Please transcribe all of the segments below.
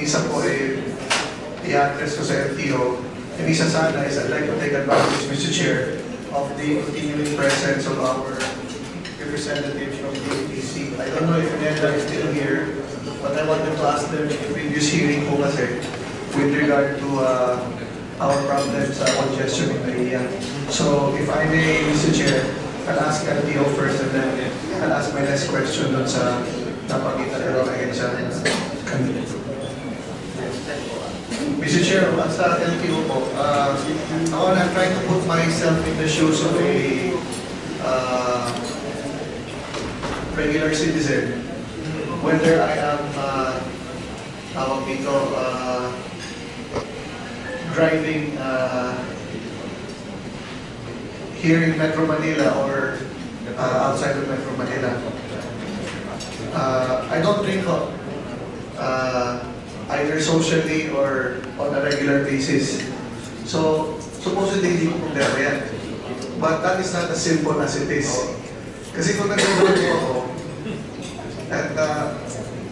isa po ay i-address ko sa LTO. And isa sana is I'd like to take advantage, Mr. Chair, of the continuing presence of our representatives from the APC. I don't know if Neda is still here, but I wanted to ask them in the previous hearing po kasi with regard to our problems sa congestion in Maria. So, if I may, Mr. Chair, I'll ask LTO first and then I'll ask my next question dun sa napakita na rin again sa kanila. Mr. Chair, sa LTO po, ako na trying to put myself in the shoes of a regular citizen, whether I am driving here in Metro Manila or outside of Metro Manila. I don't drink either socially or on a regular basis. So, supposedly hindi ko problema yan. But that is not as simple as it is. Kasi kung nag-drive ako, at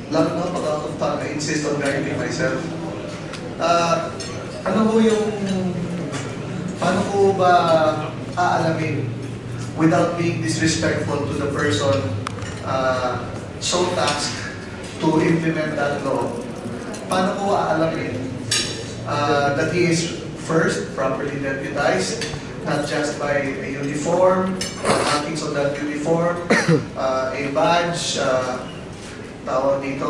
lalo na pag out of town, I insist on driving myself. Paano ko ba aalamin without being disrespectful to the person so tasked to implement that law? Paano ko aalamin that he is first properly deputized, not just by a uniform, markings on that uniform, a badge, tawag dito,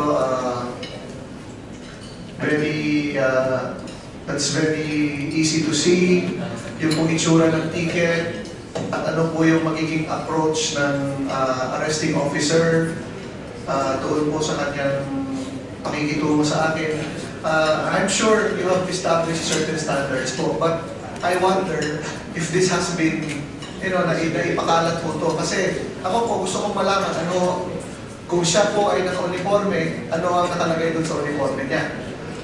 that's very easy to see, yung pong itsura ng ticket, at ano po yung magiging approach ng arresting officer doon po sa kanyang pakikitungo sa akin. I'm sure you have established certain standards po, but I wonder if this has been, naipakalat po to. Kasi ako po, gusto kong malaman kung siya po ay naka-uniforme, ano ang nakalagay doon sa uniforme niya.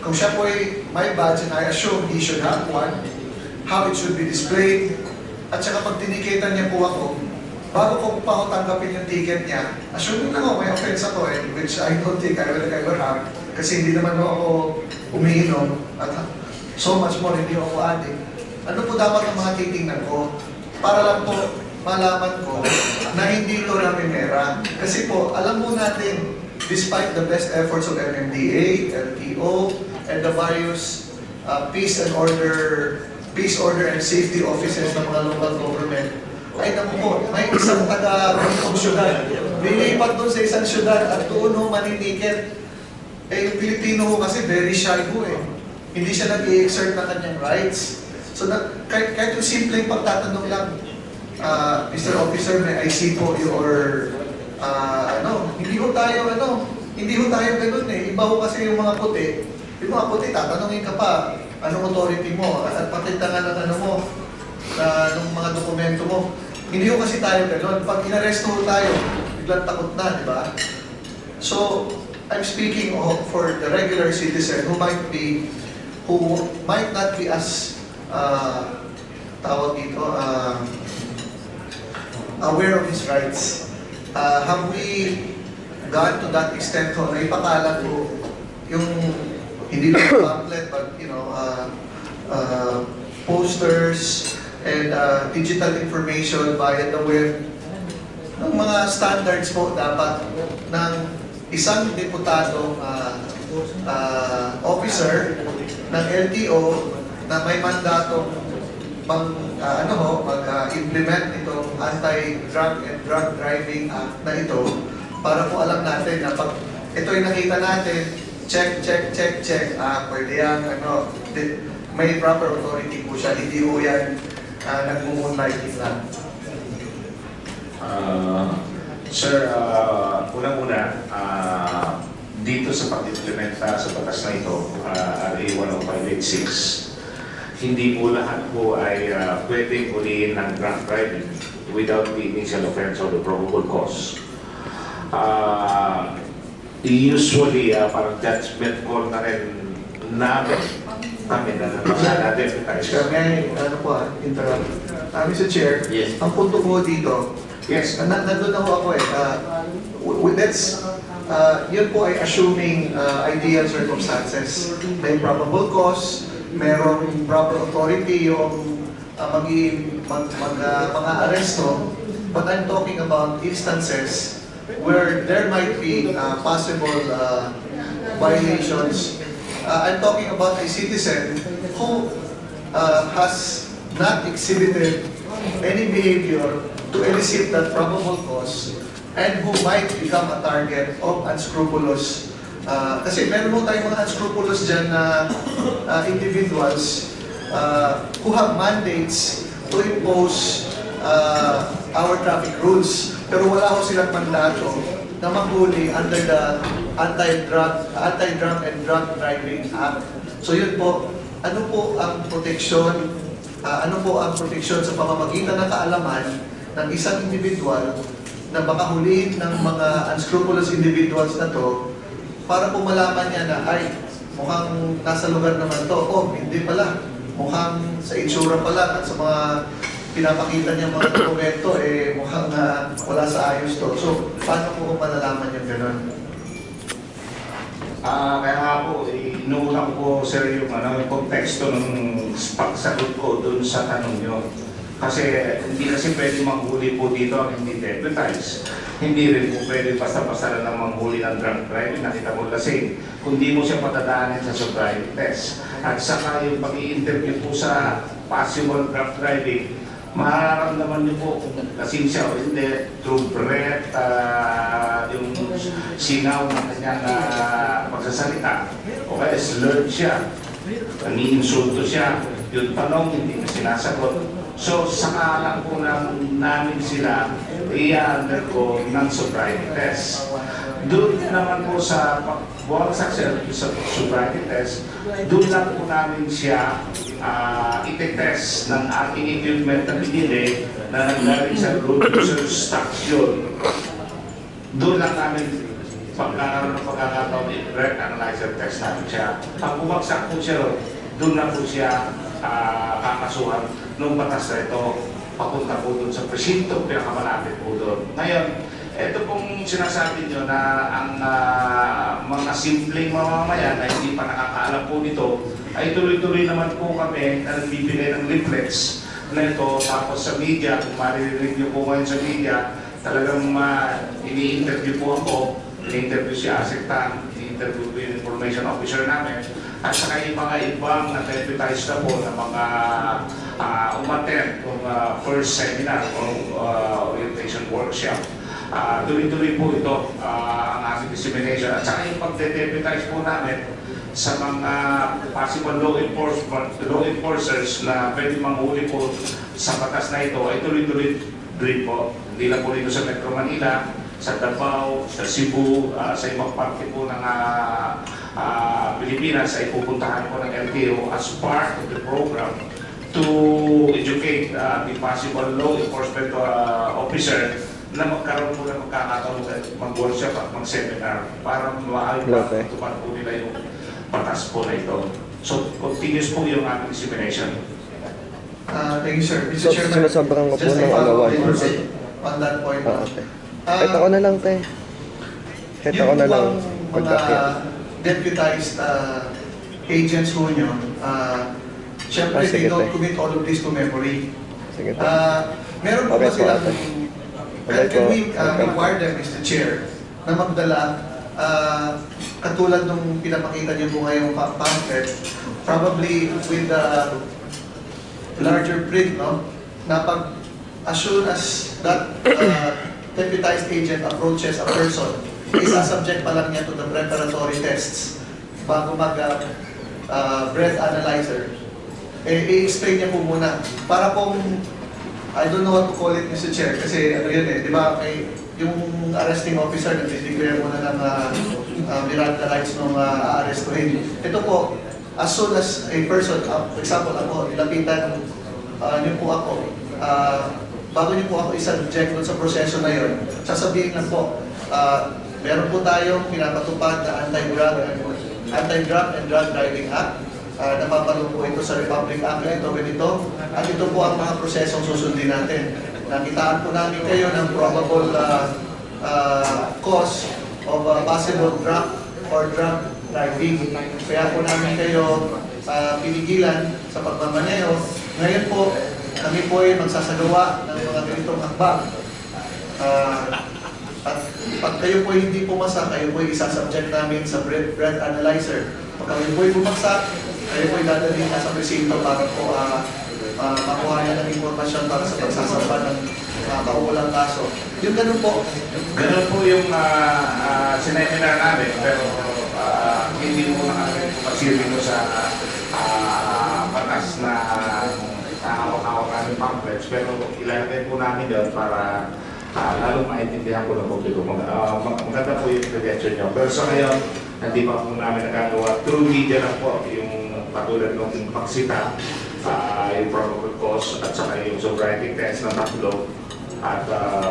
Kung siya po ay may badge, and I assume he should have one, how it should be displayed, at saka pag tinikitan niya po ako, bago ko pa ako tanggapin yung ticket niya, assuming na may offense ako which I don't think I will ever have, kasi hindi naman ako umiinom, at so much more hindi ako addict. Ano po dapat ang mga titingnan ko? Para lang po malaman ko na hindi ito ramimera. Kasi po, alam mo natin, despite the best efforts of MMDA, LTO, and the various peace, order, and safety offices ng mga local government, ay naku po, may isang taga-itong syudad. Lilipat doon sa isang syudad at doon maninikit. Yung Pilipino ho kasi very shy ho Hindi siya nag-i-exert ng kanyang rights. So kahit yung simpleng pagtatanong lang, Mr. Officer, may I see po your, hindi ho tayo ganun Iba ho kasi yung mga puti. Yung mga puti, tatanungin ka pa, anong authority mo, at patintangan ng ng mga dokumento mo. Hindi ho kasi tayo ganun. Pag inaresto ho tayo, biglang takot na, di ba? So, I'm speaking for the regular citizen who might not be as aware of his rights. Have we gone to that extent na ipakalat po yung hindi lang pamphlet but posters and digital information via the web ng mga standards po dapat ng isang deputadong officer ng LTO na may mandatong mag-implement itong Anti-Drug and Drug Driving Act na ito para po alam natin na pag ito ay nakita natin, check, pwede yan, may proper authority po siya, hindi po yan nag-moonlighting lang. Sir, unang-una, dito sa pag-implementa sa batas na ito, RA 10586, hindi po lahat po ay pwedeng ulihin ng drunk driving without the initial offense or the probable cause. Usually, parang judgment call na rin namin na na-deputize. Interrupt. Mr. Chair, yes. Ang punto ko dito, yes. Nandun ako yun po ay assuming ideal circumstances. May probable cause, merong proper authority yung mga aresto, but I'm talking about instances where there might be possible violations. I'm talking about a citizen who has not exhibited any behavior to elicit that probable cause and who might become a target of unscrupulous. Kasi meron mo tayong mga unscrupulous dyan na individuals who have mandates to impose our traffic rules. Pero wala ko silang mandato na maghuli under the Anti-Drunk and Drunk Driving Act. So yun po, ano po ang proteksyon sa pamamagitan ng kaalaman ng isang individual na baka hulihin ng mga unscrupulous individuals na to para po malaman niya na ay mukhang nasa lugar naman to, hindi pala, mukhang sa itsura pala at sa mga pinapakita niya mga dokumento mukhang wala sa ayos to. So paano po kung malalaman yung gano'n? Kaya nga po, inuulang ko sir yung konteksto ng pagsagot ko dun sa tanong nyo. Kasi hindi kasi pwede manghuli po dito ang hindi deputize. Hindi rin po pwede basta-basta lang manghuli ng drunk driving, nakita mo lasing. Kundi mo siya patadaanin sa sobriety test. At saka yung pag-i-interview po sa possible drunk driving, mararamdaman niyo po kung lasing siya o hindi, through breath, yung singaw ng kanyang pagsasalita. O kaya slurred siya, nani-insulto siya, yung tanong hindi na sinasagot. So, saka lang po namin sila i-undergo ng sobriety test. Doon naman po sa pagbuwagsak sa sobriety test, doon lang po namin siya itetest ng ating equipment na pinili na nanggaling sa road user station. Doon lang namin pagkakaroon ng pagkakataon i-breath analyzer test namin siya. Pag bumagsak po siya ron, doon na po siya kakasuhan ng batas na ito papunta po doon sa presinto, pinakamalapit po doon. Ngayon, ito pong sinasabi nyo na ang mga simpleng mamamayan na hindi pa nakakaalam po nito, ay tuloy-tuloy naman po kami na nagbibigay ng leaflets na ito. Tapos sa media, kung maririnig nyo po ngayon sa media, talagang ini-interview po ako, ini-interview si Asik Tan, ini-interview po yung information officer namin, at saka yung mga ibang na-deputize na po na mga umattend kung first seminar o orientation workshop. Tuloy-tuloy po ito ang ating dissemination. At saka yung pag-deputize po namin sa mga possible law enforcers na pwede manghuli po sa batas na ito ay tuloy-tuloy rin po. Hindi lang po dito sa Metro Manila, sa Davao, sa Cebu, sa ibang parte po ng Pilipinas ay pupuntahan po ng LTO as part of the program to educate the possible law enforcement officer na magkaroon po ng magkakataon mag-workshop at mag-seminar para maayos po nila yung batas po na ito. So, continuous po yung aming dissemination. Thank you, sir. So, sinasobrang ko po ng alawan. On that point. Okay. Kahit ako na lang, te. Kahit ako na lang pagkakit. Deputized agents ho nyo, syempre they don't commit all of this to memory. Sige, te. Meron po ba silang, can we require them, Mr. Chair, na magdala, katulad nung pinapakita niyo po ngayong pamphlet, probably with the larger print, no? Na pag, as soon as that deputized agent approaches a person, isa-subject pa lang niya to the preparatory tests bago mag-breath analyzer. I-explain niya po muna. Para pong, I don't know what to call it, Mr. Chair, kasi ano yun di ba, yung arresting officer nag-declare muna ng Miranda rights nung aarestuhin. Ito po, as soon as a person, for example ako, nilapitan niyo po ako, bago niyo po ako i-subject sa proseso na yun, sasabihin lang po, meron po tayong pinapatupad na Anti-Drug and Drug Driving Act. Napapalo po ito sa Republic Act na ito, ganito. At ito po ang mga prosesong susundin natin. Nakitaan po namin kayo ng probable cause of possible drunk or drunk driving. Kaya po namin kayo pinigilan sa pagmamaneho. Ngayon po, kami po ay magsasagawa ng mga ganitong hakbang. At pag kayo po hindi pumasa, kayo po ay isasubject namin sa breath analyzer. Pag kayo po ay bumagsak, kayo po ay dadalhin sa presinto para po makuha niya ng impormasyon para sa pagsasamba ng kaukulang kaso. Yung ganun po. Ganun po yung sineminar namin, pero hindi mo na kami pasiri mo sa batas na hawak-hawak namin pamphlets, pero ilalagay po namin doon para lalong maintindihan po ng publiko. Maganda po yung intervention nyo. Pero sa ngayon, hindi pa po namin nagagawa. Through media lang po, yung patulad ng pagsita, yung probable cause, at saka yung sobriety test ng tatlo, at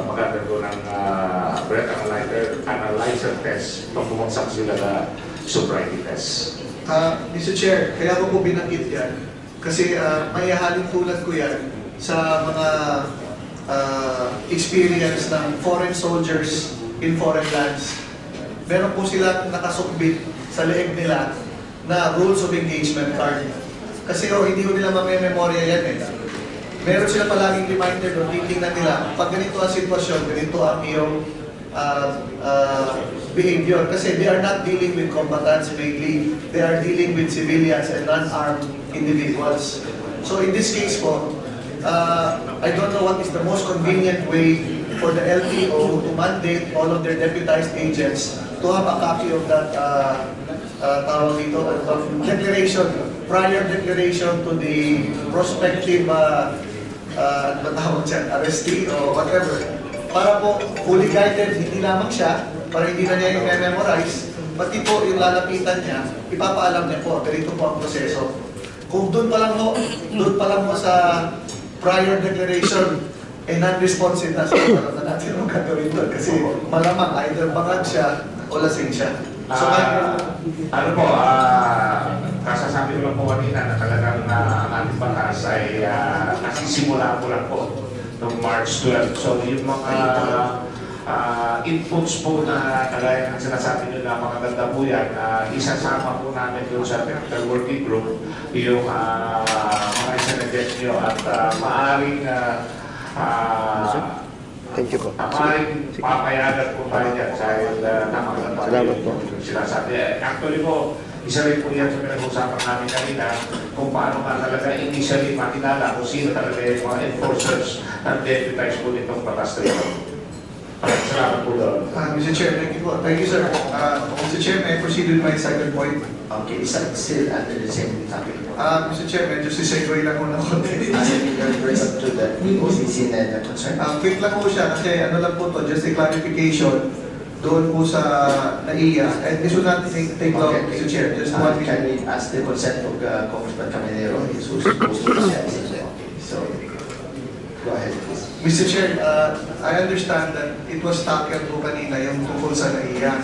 maganda po ng breath analyzer test pag bumagsak sila na sobriety test. Mr. Chair, kaya ko po binanggit yan. Kasi may halin tulad ko yan sa mga experience ng foreign soldiers in foreign lands. Meron po sila nakasukbit sa leeg nila na rules of engagement card. Kasi hindi ko nila mamememorya yan eh. Meron sila palaging reminder doon, titingnan nila, pag ganito ang sitwasyon, ganito ang iyong behavior. Kasi they are not dealing with combatants mainly, they are dealing with civilians and non-armed individuals. So in this case po, I don't know what is the most convenient way for the LTO to mandate all of their deputized agents to have a copy of that declaration, prior declaration to the prospective arrestee or whatever. Para po fully guided, hindi lamang siya, para hindi na niya i-memorize, pati po yung lalapitan niya, ipapaalam niya po, ganito po ang proseso. Kung doon pa lang po sa prior declaration, non-responsive na siya, alam na natin ang gagawin doon kasi malamang either bangag siya o lasing siya. So, ano po, kasasabi ko lang po kanina na talagang ang ating batas ay nasisimula ko lang po noong March 12. So yung mga inputs po na kagaya ng sinasabi nyo na magaganda po yan, isasama po namin doon sa technical working group yung mga isinagest nyo at maaaring Thank you po. maaaring papayagan po tayo dyan dahil Salamat po. sinasabi. Actually po, isa rin po yan sa pinag-usapan namin kanina kung paano nga talaga initially makilala kung sino talaga yung mga enforcers at deputize po nitong batas na ito. Salamat po doon. Mr. Chair, thank you po. Thank you, sir. Mr. Chair, may I proceed with my second point? Okay, is that still under the same topic? Mr. Chair, medyo si-segue lang ko ng konti. To the OCC na concern? Quick lang po siya kasi ano lang po to, just a clarification doon po sa NAIA. And this will not take long, Mr. Chair. Just one Can minute. we ask the consent of Congressman Caminero? He's supposed to be okay, so go ahead, please. Mr. Chair, I understand that it was tackled po kanina yung tungkol sa NAIA.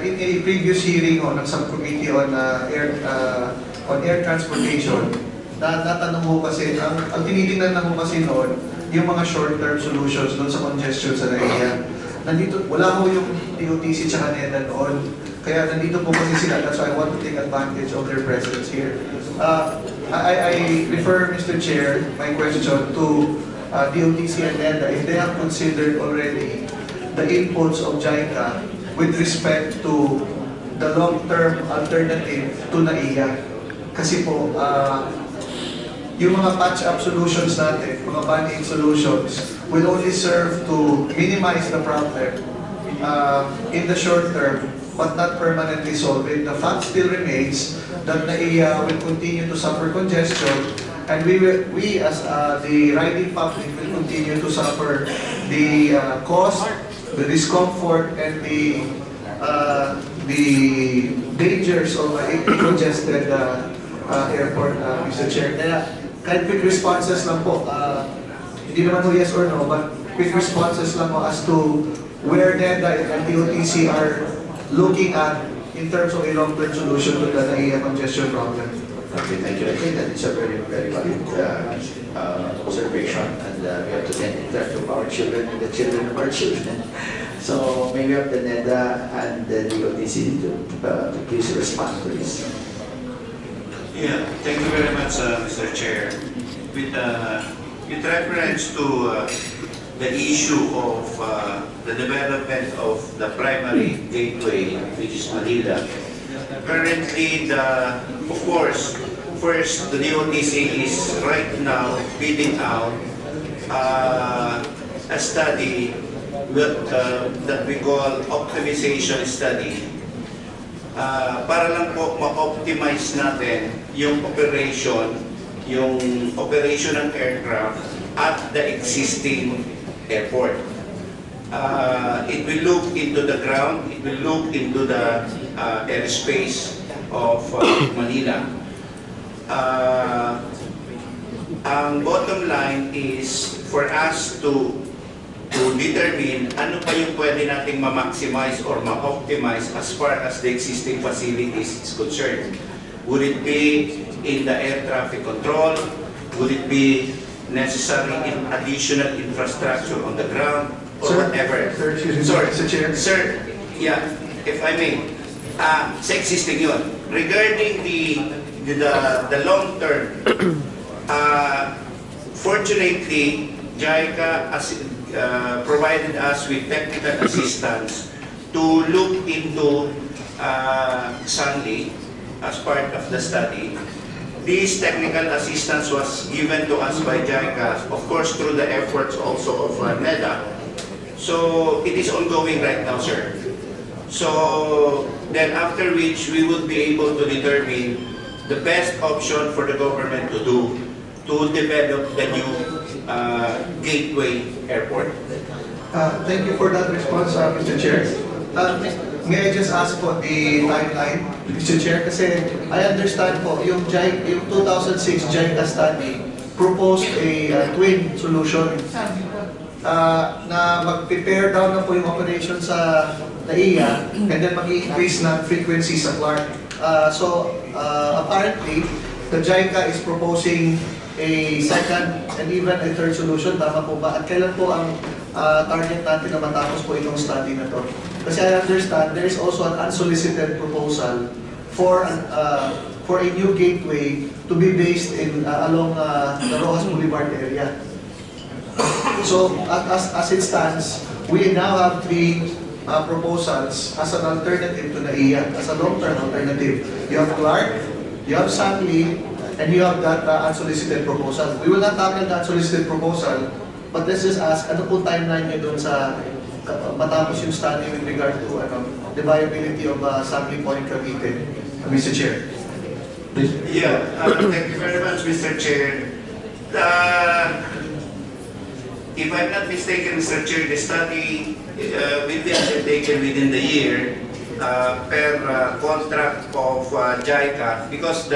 In a previous hearing ng subcommittee on air transportation, natanong mo kasi, ang tinitingnan na mo kasi noon, yung mga short-term solutions doon sa congestion sa NAIA. Nandito, wala ho yung DOTC tsaka NEDA noon. Kaya nandito po kasi sila, that's why I want to take advantage of their presence here. I refer, Mr. Chair, my question to DOTC and NEDA if they have considered already the inputs of JICA with respect to the long-term alternative to NAIA. Kasi po, yung mga patch-up solutions natin, mga band-aid solutions, will only serve to minimize the problem in the short term, but not permanently solve it. The fact still remains that NAIA will continue to suffer congestion, and we as the riding public will continue to suffer the cost, the discomfort, and the dangers of a congested airport, Mr. Chair. Kaya kahit quick responses lang po, hindi naman po yes or no, but quick responses lang po as to where NEDA and DOTC are looking at in terms of a long-term solution to the NAIA congestion problem. Okay, thank you. I think that it's a very, very valid observation, and we have to think in terms of our children and the children of our children. So maybe have the NEDA and the DOTC to please respond to this. Yeah, thank you very much, Mr. Chair. With reference to the issue of the development of the primary gateway, which is Manila, currently, of course, first, the DOTC is right now bidding out a study that we call optimization study. Para lang po ma-optimize natin yung operation ng aircraft at the existing airport. It will look into the ground, it will look into the airspace of Manila. Ang bottom line is for us to determine ano pa yung pwede nating ma-maximize or ma-optimize as far as the existing facilities is concerned. Would it be in the air traffic control? Would it be necessary in additional infrastructure on the ground? Or whatever? Sir, excuse me, Sorry, Mr. Chair. Sir, yeah, if I may, sa existing yun. Regarding the long term, fortunately, JICA provided us with technical assistance to look into Sanli as part of the study. This technical assistance was given to us by JICA, of course through the efforts also of NEDA. So it is ongoing right now, sir. So then after which we would be able to determine the best option for the government to do to develop the new gateway airport. Thank you for that response, Mr. Chair. May I just ask po the timeline, Mr. Chair? Kasi I understand po, yung 2006 JICA study proposed a twin solution na mag-prepare down na po yung operation sa NAIA and then mag-increase na frequency sa Clark. Apparently, the JICA is proposing a second and even a third solution. Tama po ba? At kailan po ang target natin na matapos po itong study na to? Kasi I understand there is also an unsolicited proposal for a new gateway to be based in along the Rojas Boulevard area. So as it stands, we now have three proposals as an alternative to NAIA, as a long-term alternative. You have Clark, you have Sanli, and you have that unsolicited proposal. We will not tackle the unsolicited proposal, but let's just ask, ano po timeline niyo doon sa matapos yung study with regard to the viability of Sanli Point Cavite, Mr. Chair? Please. Yeah, thank you very much, Mr. Chair. If I'm not mistaken, Mr. Chair, the study will be undertaken within the year per contract of JICA, because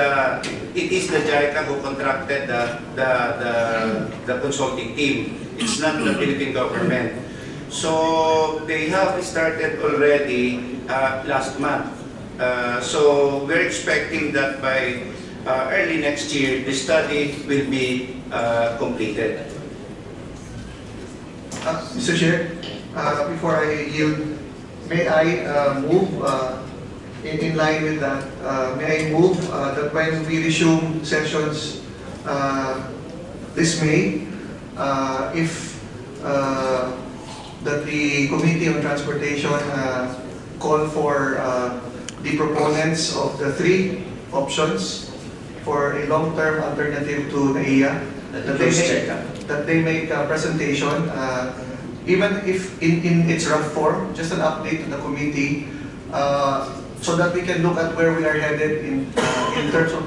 it is the JICA who contracted the consulting team. It's not the Philippine government. So they have started already last month. So we're expecting that by early next year, the study will be completed. Mr. Chair, before I yield, may I move in line with that? May I move that when we resume sessions this May, if that the Committee on Transportation call for the proponents of the three options for a long-term alternative to NAIA, that they make a presentation, even if in its rough form, just an update to the committee, so that we can look at where we are headed in terms of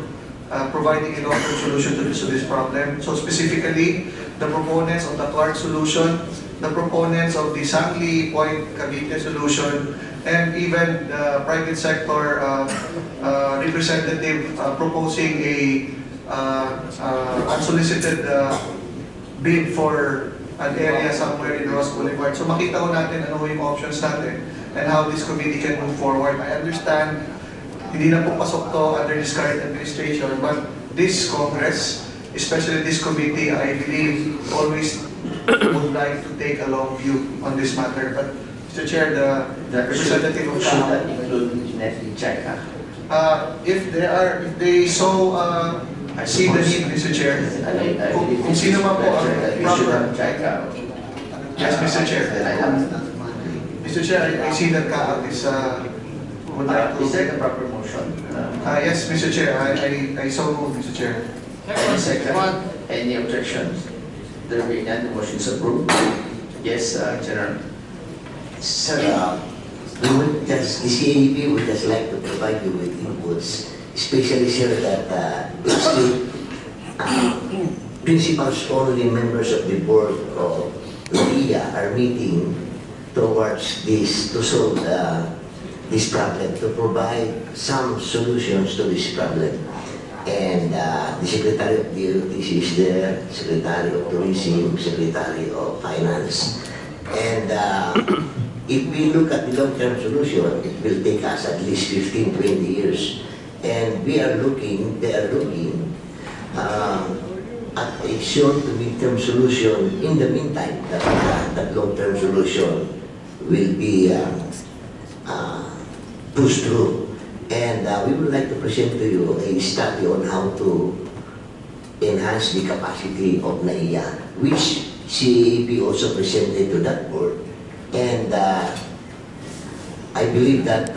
providing a long-term solution to this problem. So specifically, the proponents of the Clark solution, the proponents of the Sanli Point Cavite solution, and even the private sector representative proposing a unsolicited bid for an area somewhere in Ross Boulevard. So makita ko natin ano yung options natin and how this committee can move forward. I understand hindi na po pasok to under this current administration, but this Congress, especially this committee, I believe always would like to take a long view on this matter. But Mr. Chair, the That representative of should that CAAP, include JICA? if they so see the need, Mr. Chair, kung sino man po ang We should proper. have JICA. Yes, Mr. Chair. Mr. Chair, I see that CAAP is, would like Is to. there a proper motion? Yes, Mr. Chair, I so move, Mr. Chair. Any second? Any objections? There being none, the motion is approved. Yes, General. Sir, we would just, the CAB would just like to provide you with inputs, especially sir that basically principals only members of the board of LIA are meeting towards this to solve this problem, to provide some solutions to this problem. And the Secretary of DOTC is there, Secretary of Tourism, Secretary of Finance. And if we look at the long-term solution, it will take us at least 15, 20 years. And we are looking, they are looking at a short to mid-term solution in the meantime, that long-term solution will be pushed through. And we would like to present to you a study on how to enhance the capacity of NAIA, which CAB also presented to that board. And I believe that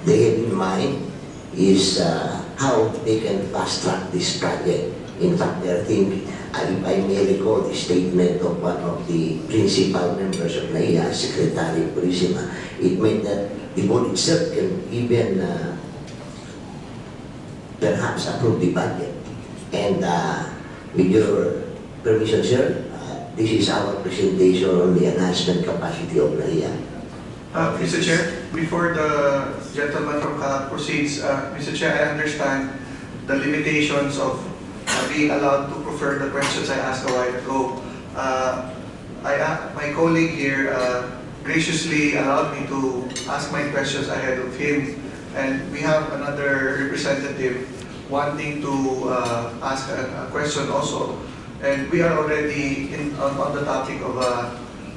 they have in mind is how they can fast-track this project. In fact, I think, if I may recall the statement of one of the principal members of NAIA, Secretary of Tourism, it meant that the board itself can even perhaps approve the budget. And with your permission, sir, this is our presentation on the enhancement capacity of NAIA. Mr. Chair, before the gentleman from CAAP proceeds, Mr. Chair, I understand the limitations of being allowed to prefer the questions I asked a while ago. My colleague here graciously allowed me to ask my questions ahead of him, and we have another representative wanting to ask a question also. And we are already on the topic of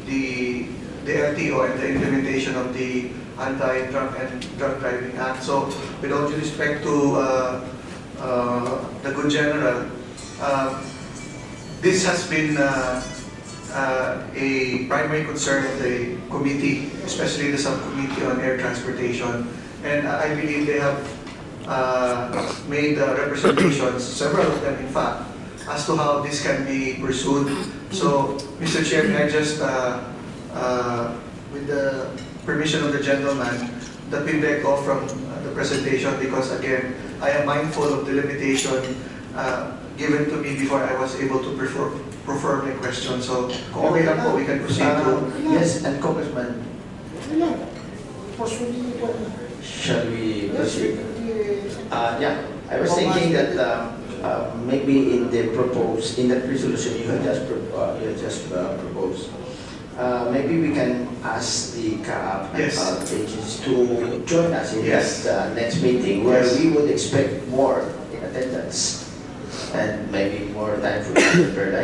the LTO and the implementation of the Anti-Drunk and Drunk Driving Act. So with all due respect to the good general, this has been a primary concern of the committee, especially the subcommittee on air transportation. And I believe they have made representations, several of them in fact, as to how this can be pursued. So, Mr. Chair, may I just, with the permission of the gentleman, that we back off from the presentation, because again, I am mindful of the limitation given to me before I was able to prefer my question. So, kung okay lang po, we can proceed to... Yes, and Congressman, shall we proceed? Yeah, I was thinking that maybe in the resolution you had just proposed, maybe we can ask the CAAP Yes. agents to join us in Yes. that next meeting, where Yes. we would expect more in attendance and maybe more time for you to prepare.